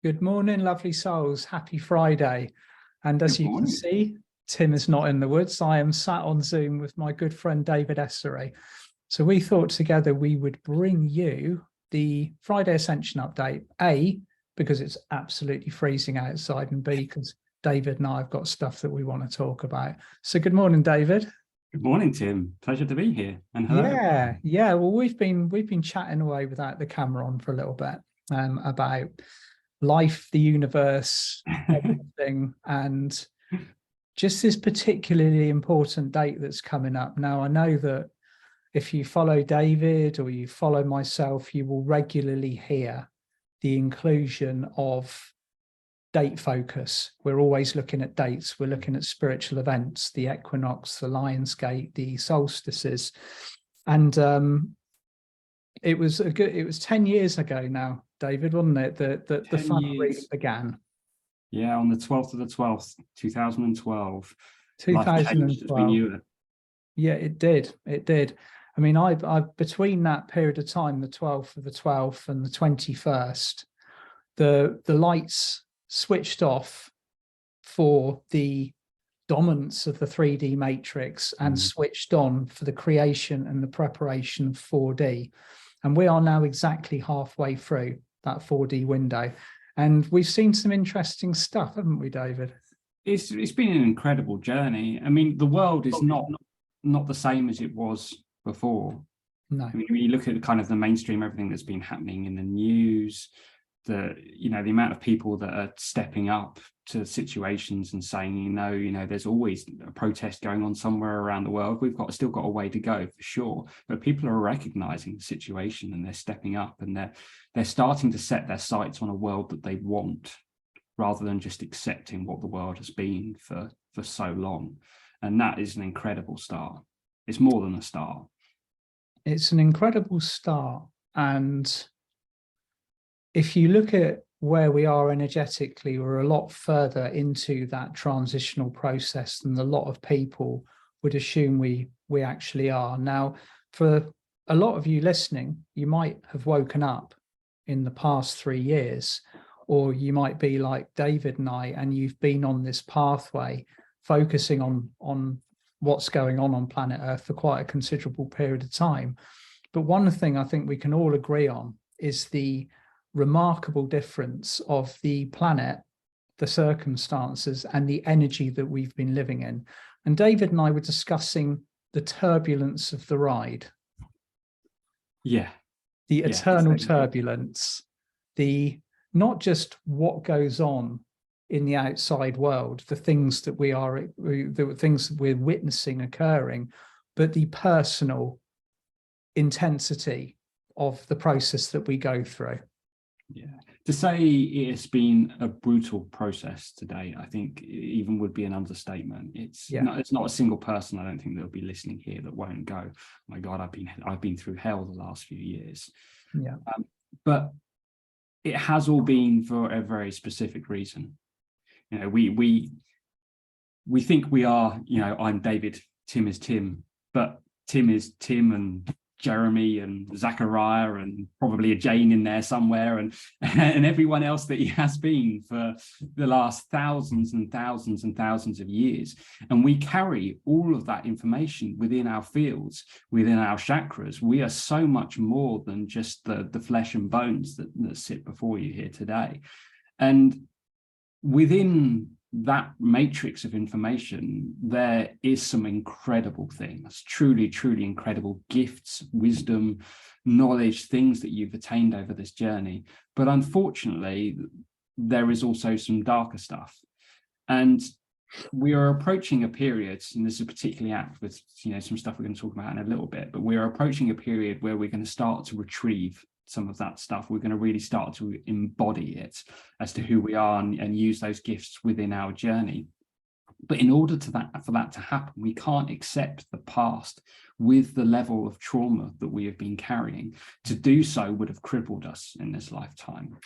Good morning, lovely souls. Happy Friday. And as Good you can morning. see, Tim is not in the woods. I am sat on Zoom with my good friend, David Essery. So we thought together we would bring you the Friday Ascension update, A, because it's absolutely freezing outside, and B, because David and I have got stuff that we want to talk about. So good morning, David. Good morning, Tim. Pleasure to be here. And hello. Yeah. Well, we've been chatting away without the camera on for a little bit about life, the universe, everything, and just this particularly important date that's coming up. Now, I know that if you follow David or you follow myself, you will regularly hear the inclusion of date focus. We're always looking at dates. We're looking at spiritual events, the equinox, the Lionsgate, the solstices. And it was 10 years ago now, David, wasn't it, that the fun really began? Yeah, on the 12th of the 12th, 2012. 2012. Yeah, it did. I mean, I between that period of time, the 12th of the 12th and the 21st, the lights switched off for the dominance of the 3D matrix and switched on for the creation and the preparation of 4D. And we are now exactly halfway through that 4D window. And we've seen some interesting stuff, haven't we, David? It's been an incredible journey. I mean, the world is not the same as it was before. No. I mean, when you look at kind of the mainstream, everything that's been happening in the news, the amount of people that are stepping up to situations and saying, there's always a protest going on somewhere around the world. We've still got a way to go for sure, but people are recognizing the situation and they're stepping up and they're starting to set their sights on a world that they want, rather than just accepting what the world has been for so long. And that is an incredible start. It's more than a start. It's an incredible start. And if you look at where we are energetically, we're a lot further into that transitional process than a lot of people would assume we actually are. Now, for a lot of you listening, you might have woken up in the past 3 years, or you might be like David and I, and you've been on this pathway focusing on what's going on planet Earth for quite a considerable period of time. But one thing I think we can all agree on is the remarkable difference of the planet, the circumstances, and the energy that we've been living in. And David and I were discussing the turbulence of the ride. Yeah. The eternal turbulence, the not just what goes on in the outside world, the things that we're witnessing occurring, but the personal intensity of the process that we go through. Yeah, to say it's been a brutal process today, I think even would be an understatement. It's not a single person, I don't think, that'll be listening here that won't go, oh my God, I've been through hell the last few years. Yeah. But it has all been for a very specific reason. We think we are, I'm David, Tim is Tim, but Tim is Tim and Jeremy and Zachariah and probably a Jane in there somewhere, and everyone else that he has been for the last thousands and thousands and thousands of years. And we carry all of that information within our fields, within our chakras. We are so much more than just the flesh and bones that sit before you here today. And within that matrix of information, there is some incredible things, truly, truly incredible gifts, wisdom, knowledge, things that you've attained over this journey. But unfortunately, there is also some darker stuff. And we are approaching a period, and this is particularly apt with some stuff we're going to talk about in a little bit, but we're approaching a period where we're going to start to retrieve some of that stuff. We're going to really start to embody it as to who we are and use those gifts within our journey. But in order for that to happen, we can't accept the past with the level of trauma that we have been carrying. To do so would have crippled us in this lifetime.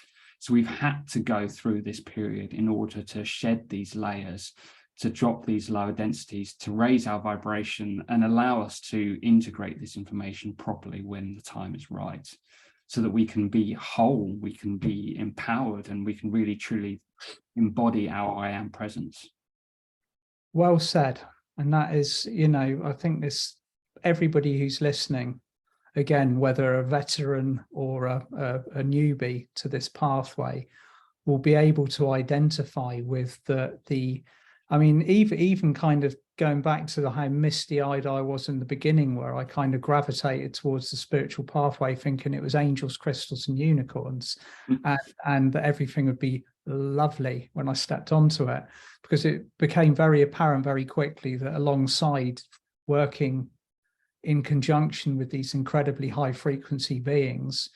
So we've had to go through this period in order to shed these layers, to drop these lower densities, to raise our vibration and allow us to integrate this information properly when the time is right. so that we can be whole, we can be empowered, and we can really truly embody our I am presence. Well said. And that is, you know, I think this, everybody who's listening, again, whether a veteran or a newbie to this pathway, will be able to identify with the I mean, even kind of going back to how misty-eyed I was in the beginning, where I kind of gravitated towards the spiritual pathway, thinking it was angels, crystals, and unicorns, and that everything would be lovely when I stepped onto it, because it became very apparent very quickly that alongside working in conjunction with these incredibly high frequency beings,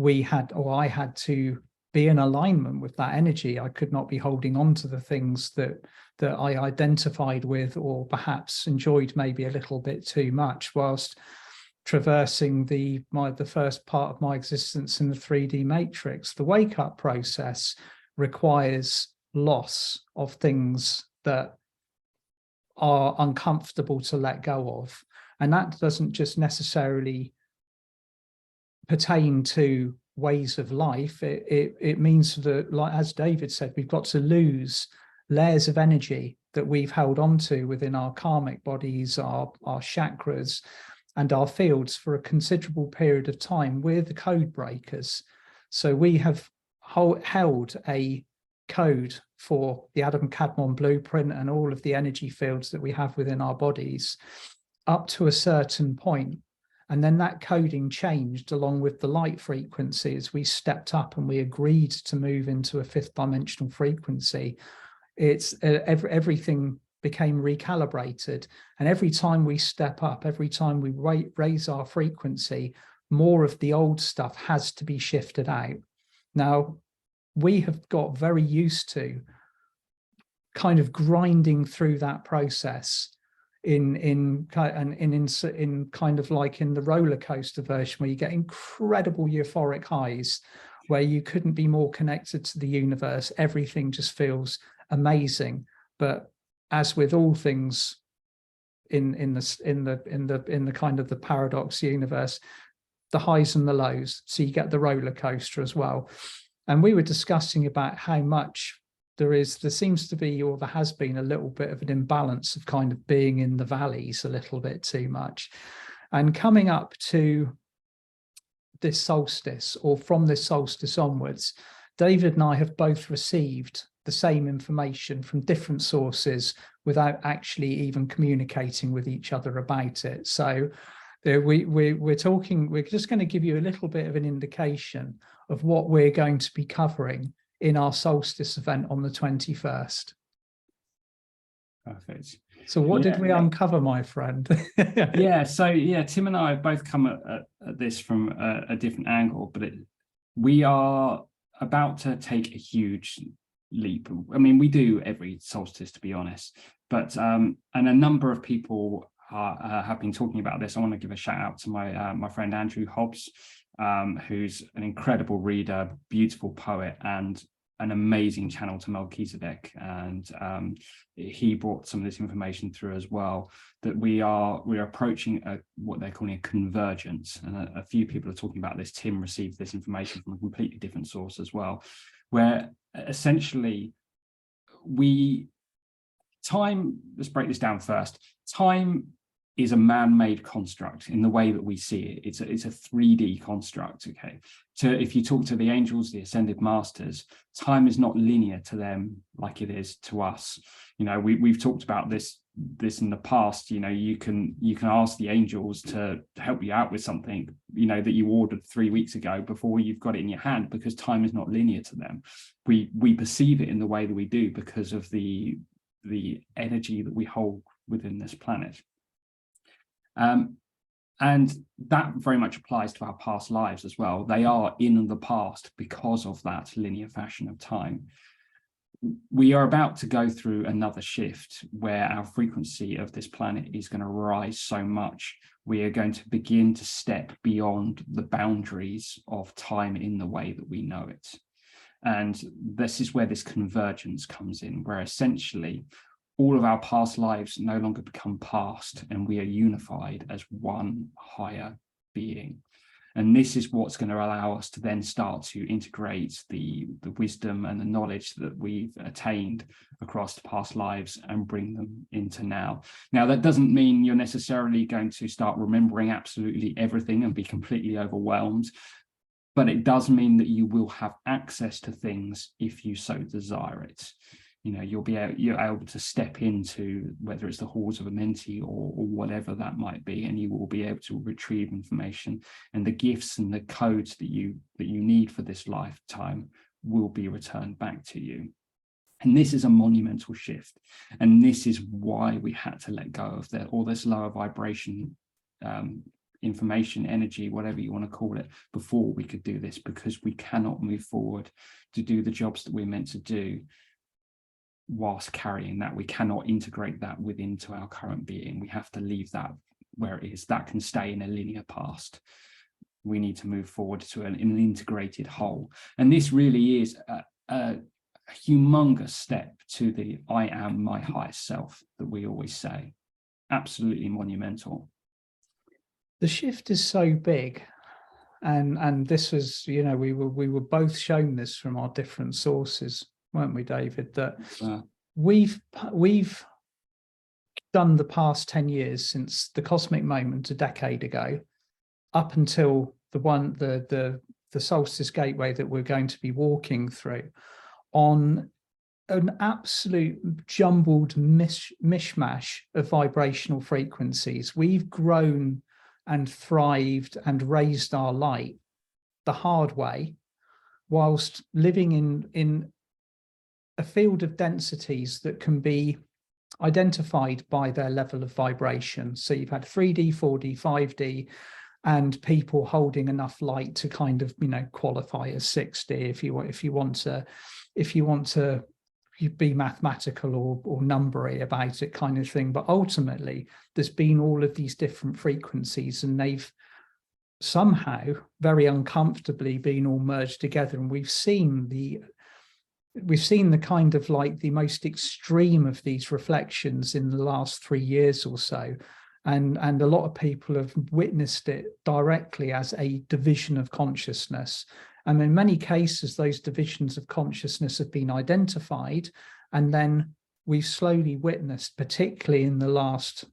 I had to be in alignment with that energy. I could not be holding on to the things that I identified with, or perhaps enjoyed maybe a little bit too much, whilst traversing the first part of my existence in the 3D matrix. The wake-up process requires loss of things that are uncomfortable to let go of. And that doesn't just necessarily pertain to ways of life. It means that, like as David said, we've got to lose layers of energy that we've held on to within our karmic bodies, our chakras, and our fields for a considerable period of time. We're the code breakers. So we have held a code for the Adam Kadmon blueprint and all of the energy fields that we have within our bodies up to a certain point. And then that coding changed along with the light frequencies. We stepped up and we agreed to move into a 5th dimensional frequency. It's everything became recalibrated. And every time we step up, every time we raise our frequency, more of the old stuff has to be shifted out. Now, we have got very used to kind of grinding through that process in kind of like in the roller coaster version, where you get incredible euphoric highs, where you couldn't be more connected to the universe. Everything just feels amazing. But as with all things in the kind of the paradox universe, the highs and the lows. So you get the roller coaster as well. And we were discussing about how much there seems to be, or there has been, a little bit of an imbalance of kind of being in the valleys a little bit too much. And coming up to this solstice, or from this solstice onwards, David and I have both received the same information from different sources without actually even communicating with each other about it. So we're just going to give you a little bit of an indication of what we're going to be covering in our solstice event on the 21st. Perfect. So what did we uncover, my friend? So Tim and I have both come at this from a different angle, but we are about to take a huge leap. I mean, we do every solstice, to be honest, but and a number of people have been talking about this. I want to give a shout out to my friend Andrew Hobbs, who's an incredible reader, beautiful poet, and an amazing channel to Melchizedek. And he brought some of this information through as well, that we're approaching what they're calling a convergence. And a few people are talking about this. Tim received this information from a completely different source as well, where essentially let's break this down first. Time is a man-made construct in the way that we see it. It's a 3D construct, okay? So if you talk to the angels, the ascended masters, time is not linear to them like it is to us. You know, we've talked about this in the past. You know, you can ask the angels to help you out with something, you know, that you ordered 3 weeks ago before you've got it in your hand, because time is not linear to them. We perceive it in the way that we do because of the energy that we hold within this planet. And that very much applies to our past lives as well. They are in the past because of that linear fashion of time. We are about to go through another shift where our frequency of this planet is going to rise so much. We are going to begin to step beyond the boundaries of time in the way that we know it. And this is where this convergence comes in, where essentially all of our past lives no longer become past, and we are unified as one higher being. And this is what's going to allow us to then start to integrate the wisdom and the knowledge that we've attained across the past lives and bring them into now. Now, that doesn't mean you're necessarily going to start remembering absolutely everything and be completely overwhelmed, but it does mean that you will have access to things if you so desire it. You know, you're able to step into, whether it's the halls of a mentee or whatever that might be, and you will be able to retrieve information, and the gifts and the codes that you need for this lifetime will be returned back to you. And this is a monumental shift, and this is why we had to let go of all this lower vibration information, energy, whatever you want to call it, before we could do this, because we cannot move forward to do the jobs that we're meant to do whilst carrying that. We cannot integrate that into our current being. We have to leave that where it is. That can stay in a linear past. We need to move forward to an integrated whole. And this really is a humongous step to the I am my highest self that we always say. Absolutely monumental. The shift is so big, and this was, you know, we were both shown this from our different sources, weren't we, David? That we've done the past 10 years since the cosmic moment a decade ago, up until the solstice gateway that we're going to be walking through, on an absolute jumbled mishmash of vibrational frequencies. We've grown and thrived and raised our light the hard way, whilst living in a field of densities that can be identified by their level of vibration. So you've had 3D, 4D, 5D, and people holding enough light to kind of, you know, qualify as 6D if you want to be mathematical or numbery about it, kind of thing. But ultimately, there's been all of these different frequencies, and they've somehow very uncomfortably been all merged together. And we've seen the kind of like the most extreme of these reflections in the last 3 years or so. And a lot of people have witnessed it directly as a division of consciousness. And in many cases, those divisions of consciousness have been identified. And then we've slowly witnessed, particularly in the last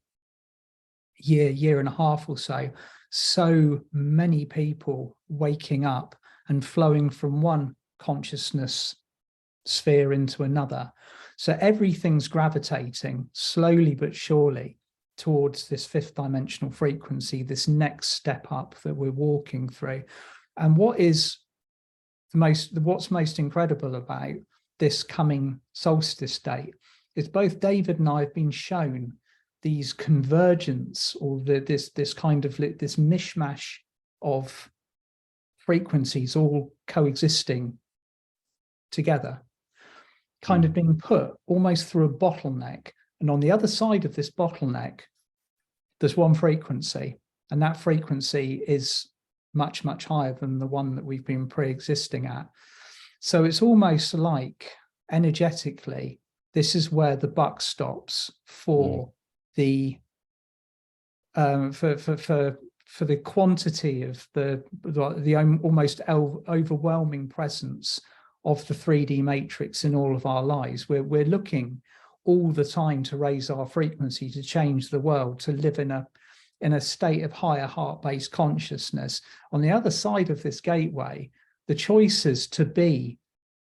year and a half or so many people waking up and flowing from one consciousness sphere into another. So everything's gravitating slowly but surely towards this fifth dimensional frequency, this next step up that we're walking through. And what's most incredible about this coming solstice date is both David and I have been shown these convergence, or this mishmash of frequencies all coexisting together, kind of being put almost through a bottleneck. And on the other side of this bottleneck, there's one frequency, and that frequency is much, much higher than the one that we've been pre-existing at. So it's almost like energetically, this is where the buck stops for the for the quantity of the almost overwhelming presence of the 3D matrix in all of our lives. We're looking all the time to raise our frequency, to change the world, to live in a state of higher heart-based consciousness. On the other side of this gateway, the choices to be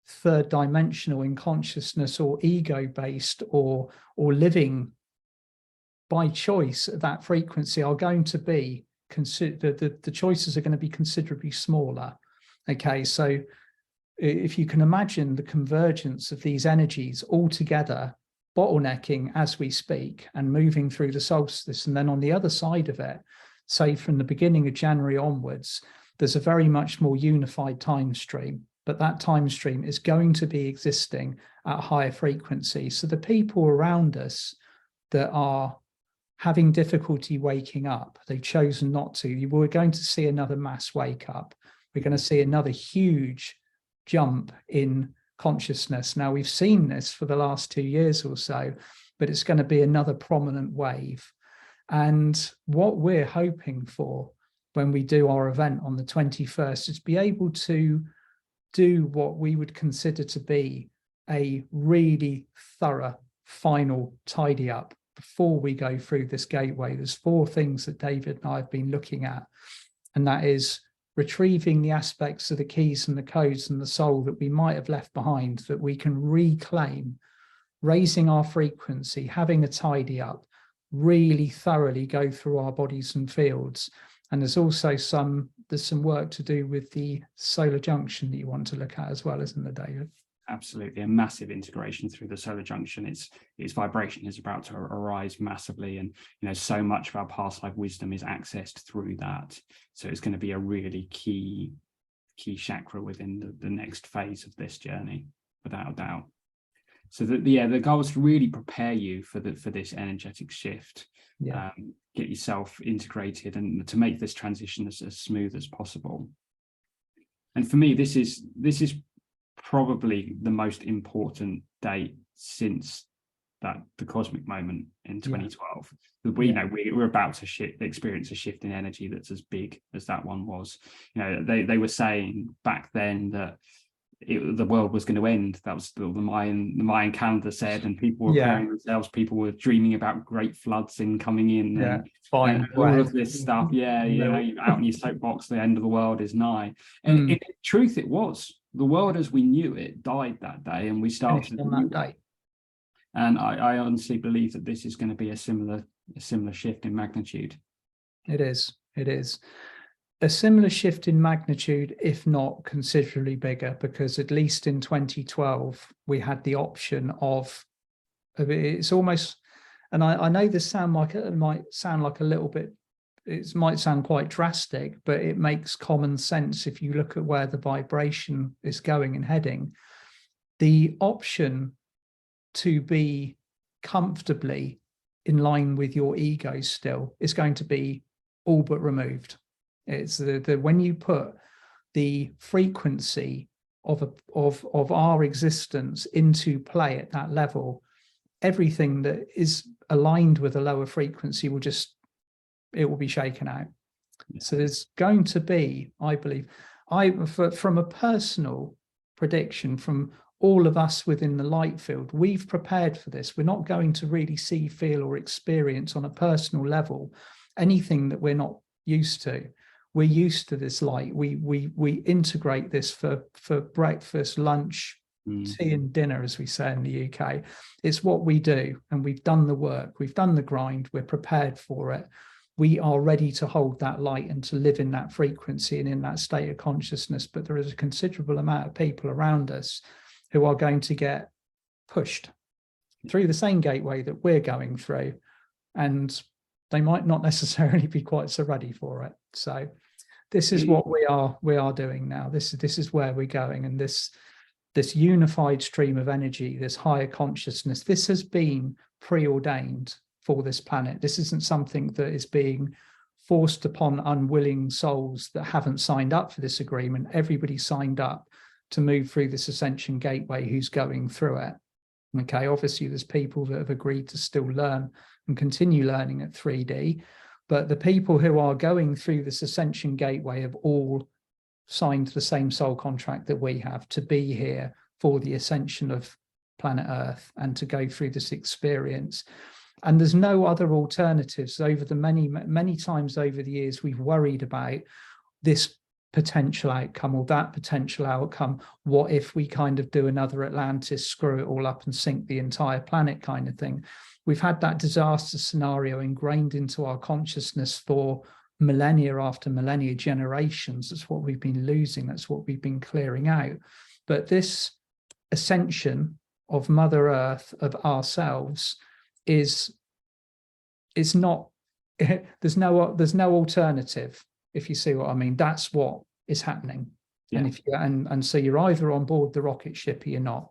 third dimensional in consciousness, or ego-based, or living by choice at that frequency, are going to be the choices are going to be considerably smaller. Okay, so if you can imagine the convergence of these energies all together, bottlenecking as we speak and moving through the solstice, and then on the other side of it, say from the beginning of January onwards, there's a very much more unified time stream, but that time stream is going to be existing at a higher frequency. So the people around us that are having difficulty waking up, they've chosen not to. We're going to see another mass wake up. We're going to see another huge jump in consciousness. Now, we've seen this for the last 2 years or so, but it's going to be another prominent wave. And what we're hoping for when we do our event on the 21st, is be able to do what we would consider to be a really thorough final tidy up before we go through this gateway. There's 4 things that David and I have been looking at, and that is retrieving the aspects of the keys and the codes and the soul that we might have left behind, that we can reclaim, raising our frequency, having a tidy up, really thoroughly go through our bodies and fields. And there's also some work to do with the solar junction that you want to look at as well, isn't there, David? Absolutely, a massive integration through the solar junction. Its vibration is about to arise massively, and so much of our past life wisdom is accessed through that. So it's going to be a really key chakra within the next phase of this journey, without a doubt. So the goal is to really prepare you for this energetic shift. Yeah. Get yourself integrated and to make this transition as smooth as possible. And for me, this is probably the most important date since the cosmic moment in 2012. We're about to experience a shift in energy that's as big as that one was. They were saying back then that the world was going to end. That was the Mayan calendar said, and people were preparing themselves. People were dreaming about great floods coming in, and all of this stuff. Out on your soapbox, the end of the world is nigh. And in truth, it was. The world as we knew it died that day, and we started on that day. And I honestly believe that this is going to be a similar shift in magnitude. It is a similar shift in magnitude, if not considerably bigger, because at least in 2012 we had the option of it's almost, and I know this might sound like a little bit, it might sound quite drastic, but it makes common sense if you look at where the vibration is going and heading. The option to be comfortably in line with your ego still is going to be all but removed. It's when you put the frequency of our existence into play at that level, everything that is aligned with a lower frequency will be shaken out. So there's going to be, I believe, from a personal prediction from all of us within the light field, we've prepared for this. We're not going to really see, feel, or experience on a personal level anything that we're not used to. We're used to this light. We integrate this for breakfast, lunch, tea and dinner, as we say in the UK. It's what we do, and we've done the work. We've done the grind. We're prepared for it. We are ready to hold that light and to live in that frequency and in that state of consciousness. But there is a considerable amount of people around us who are going to get pushed through the same gateway that we're going through, and they might not necessarily be quite so ready for it. So this is what we are doing now. This is where we're going, and this unified stream of energy, this higher consciousness, this has been preordained for this planet. This isn't something that is being forced upon unwilling souls that haven't signed up for this agreement. Everybody signed up to move through this ascension gateway who's going through it. Okay, obviously there's people that have agreed to still learn and continue learning at 3D, but the people who are going through this ascension gateway have all signed the same soul contract that we have, to be here for the ascension of planet Earth and to go through this experience. And there's no other alternatives. Over the many times over the years, we've worried about this potential outcome or that potential outcome. What if we kind of do another Atlantis, screw it all up and sink the entire planet kind of thing? We've had that disaster scenario ingrained into our consciousness for millennia after millennia, generations. That's what we've been losing. That's what we've been clearing out. But this ascension of Mother Earth, of ourselves, is not, there's no alternative, if you see what I mean. That's what is happening. And if you and so you're either on board the rocket ship or you're not.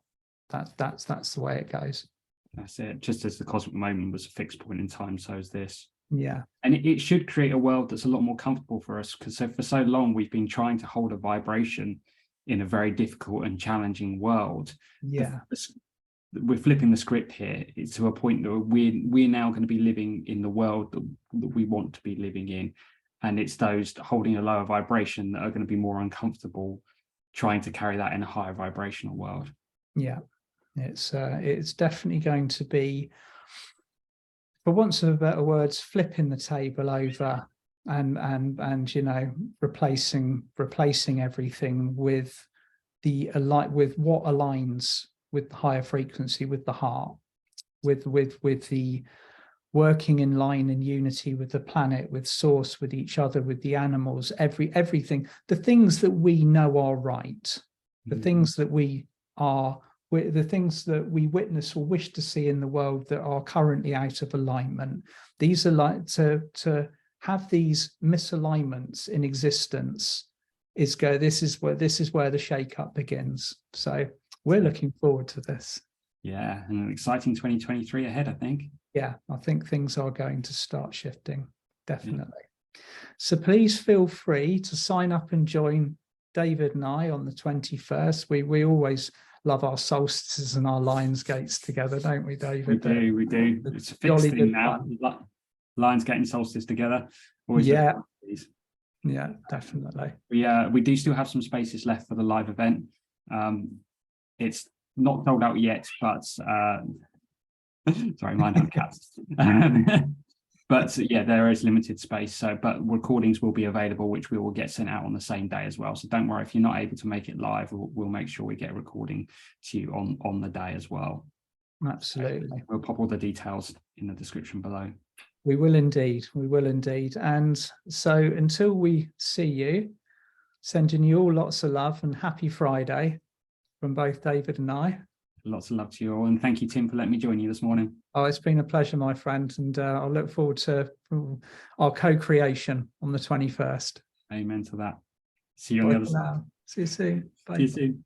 That's the way it goes. That's it. Just as the cosmic moment was a fixed point in time, so is this. Yeah. And it should create a world that's a lot more comfortable for us, because for so long we've been trying to hold a vibration in a very difficult and challenging world. Yeah. We're flipping the script here. It's to a point that we're now going to be living in the world that we want to be living in. And it's those holding a lower vibration that are going to be more uncomfortable trying to carry that in a higher vibrational world. Yeah, it's definitely going to be, for want of better words, flipping the table over and you know, replacing everything with with what aligns with the higher frequency, with the heart, with the working in line and unity with the planet, with source, with each other, with the animals, everything, the things that we know are right, the things that the things that we witness or wish to see in the world that are currently out of alignment. These are like to have these misalignments in existence this is where the shake-up begins. So we're looking forward to this. Yeah, and an exciting 2023 ahead, I think. Yeah, I think things are going to start shifting, definitely. Yeah. So please feel free to sign up and join David and I on the 21st. We always love our solstices and our Lionsgates together, don't we, David? We do. It's a fixed thing now. Lionsgate and Solstice together. Always. Yeah. Yeah, definitely. We do still have some spaces left for the live event. It's not sold out yet, but sorry, mine have cats. But yeah, there is limited space. So, but recordings will be available, which we will get sent out on the same day as well. So don't worry if you're not able to make it live. We'll make sure we get a recording to you on the day as well. Absolutely. We'll pop all the details in the description below. We will indeed. We will indeed. And so until we see you, sending you all lots of love and happy Friday from both David and I. Lots of love to you all. And thank you, Tim, for letting me join you this morning. Oh, it's been a pleasure, my friend. And I look forward to our co-creation on the 21st. Amen to that. See you on the other side. See you soon. Bye. See you soon.